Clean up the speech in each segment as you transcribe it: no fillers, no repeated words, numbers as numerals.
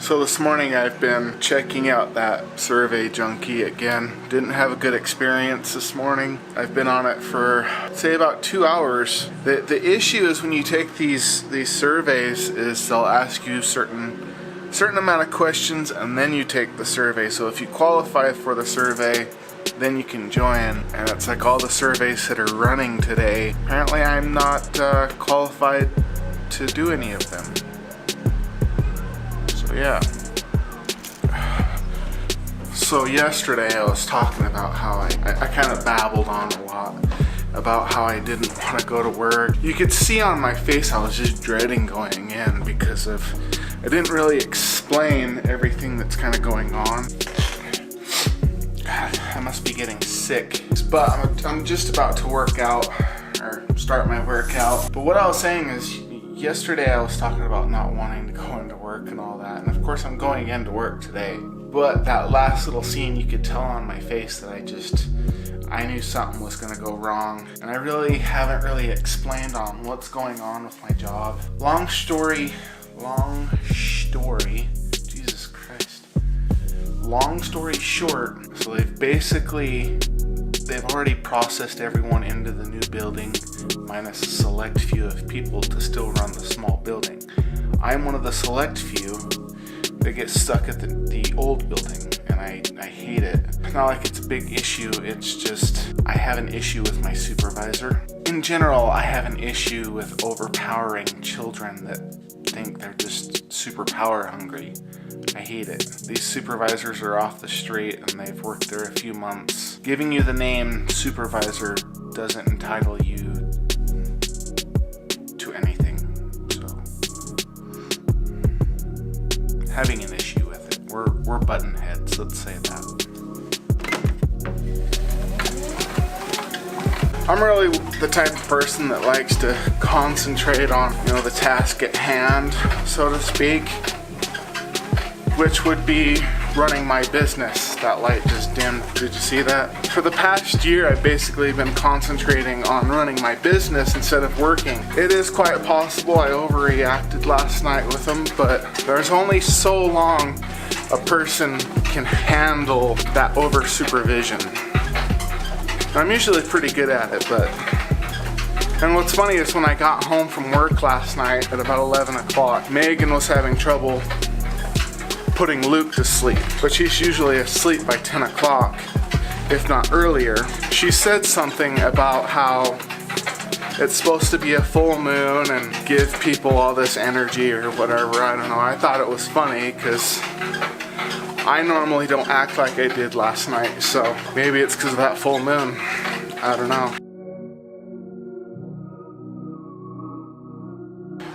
So this morning I've been checking out that Survey Junkie again. Didn't have a good experience this morning. I've been on it for, say, about 2 hours. The issue is when you take these surveys is they'll ask you certain amount of questions and then you take the survey. So if you qualify for the survey, then you can join. And it's like all the surveys that are running today. Apparently I'm not qualified to do any of them. Yeah. So yesterday I was talking about how I kind of babbled on a lot about how I didn't want to go to work. You could see on my face I was just dreading going in because I didn't really explain everything that's kind of going on. God, I must be getting sick. But I'm just about to work out or start my workout. But what I was saying is, yesterday I was talking about not wanting to go into work and all that, and of course I'm going into work today. But that last little scene, you could tell on my face that I knew something was gonna go wrong, and I really haven't explained on what's going on with my job. Long story, Jesus Christ. Long story short, so they've already processed everyone into the new building, minus a select few of people to still run the small building. I'm one of the select few that gets stuck at the old building, and I hate it. It's not like it's a big issue, it's just I have an issue with my supervisor. In general, I have an issue with overpowering children that think they're just super power hungry. I hate it. These supervisors are off the street and they've worked there a few months. Giving you the name supervisor doesn't entitle you to anything. So, having an issue with it. We're button heads, let's say that. I'm really the type of person that likes to concentrate on, the task at hand, so to speak, which would be running my business. That light just dimmed. Did you see that? For the past year, I've basically been concentrating on running my business instead of working. It is quite possible I overreacted last night with them, but there's only so long a person can handle that over supervision. I'm usually pretty good at it, and what's funny is when I got home from work last night at about 11 o'clock, Megan was having trouble putting Luke to sleep, but she's usually asleep by 10 o'clock, if not earlier. She said something about how it's supposed to be a full moon and give people all this energy or whatever. I don't know. I thought it was funny because I normally don't act like I did last night, so maybe it's because of that full moon. I don't know.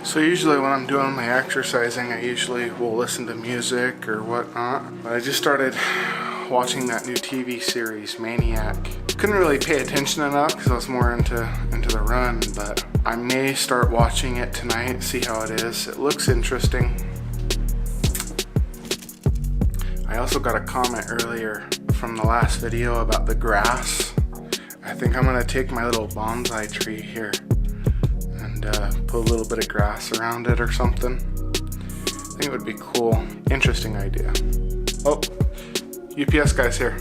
So usually when I'm doing my exercising, I usually will listen to music or whatnot. But I just started watching that new TV series, Maniac. Couldn't really pay attention enough because I was more into the run, but I may start watching it tonight, see how it is. It looks interesting. I also got a comment earlier from the last video about the grass. I think I'm gonna take my little bonsai tree here and put a little bit of grass around it or something. I think it would be cool. Interesting idea. Oh, UPS guy's here.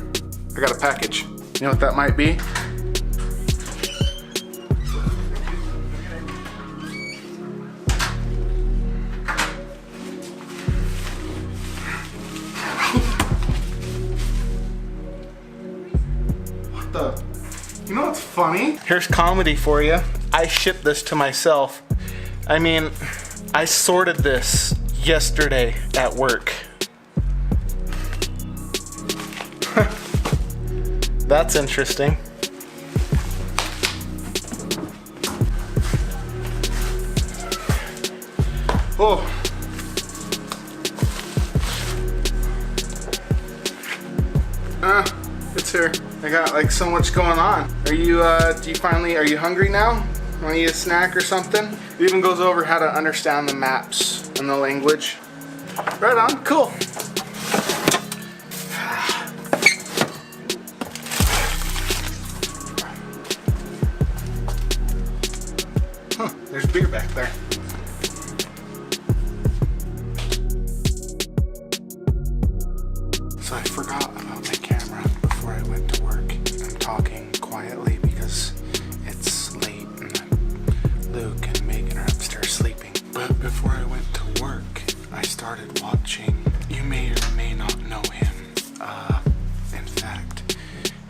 I got a package. You know what that might be? You know what's funny? Here's comedy for you. I shipped this to myself. I mean, I sorted this yesterday at work. That's interesting. Oh. It's here. I got like so much going on. Are you hungry now? Want to eat a snack or something? It even goes over how to understand the maps and the language. Right on, cool. Huh, there's beer back there. So I forgot about my camera before I went to work. I'm talking quietly because it's late and Luke and Megan are upstairs sleeping. But before I went to work, I started watching. You may or may not know him. In fact,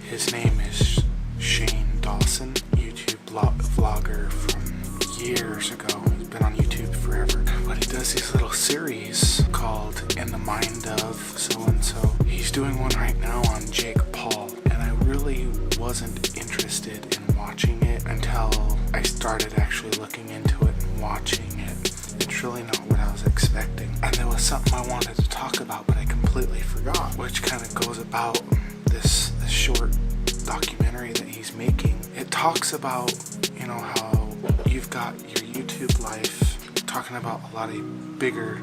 his name is Shane Dawson, YouTube vlogger from years ago. He's been on YouTube forever. But he does these little series called In the Mind of So-and-so. He's doing one right now on Jake Paul, and I really wasn't interested in watching it until I started actually looking into it and watching it. It's really not what I was expecting. And there was something I wanted to talk about, but I completely forgot, which kind of goes about this short documentary that he's making. It talks about, you know, how you've got your YouTube life, talking about a lot of bigger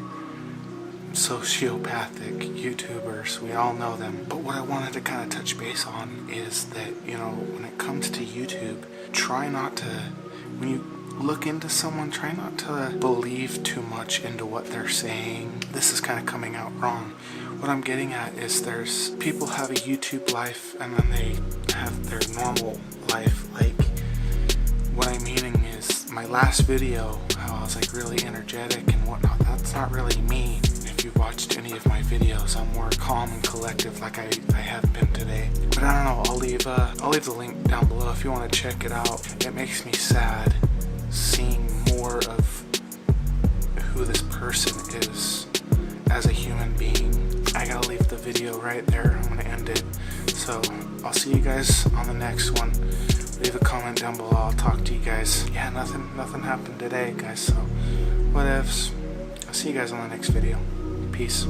sociopathic YouTubers. We all know them. But what I wanted to kind of touch base on is that, you know, when it comes to YouTube, try not to, when you look into someone, try not to believe too much into what they're saying. This is kind of coming out wrong. What I'm getting at is there's people have a YouTube life and then they have their normal life. Like, what I'm meaning is my last video, how I was like really energetic and whatnot, that's not really me. If you've watched any of my videos, I'm more calm and collective like I have been today. But I don't know, I'll leave the link down below if you want to check it out. It makes me sad seeing more of who this person is as a human being. I gotta leave the video right there. I'm gonna end it. So I'll see you guys on the next one. Leave a comment down below. I'll talk to you guys. Yeah, nothing happened today, guys, so whatevs. I'll see you guys on the next video. Peace.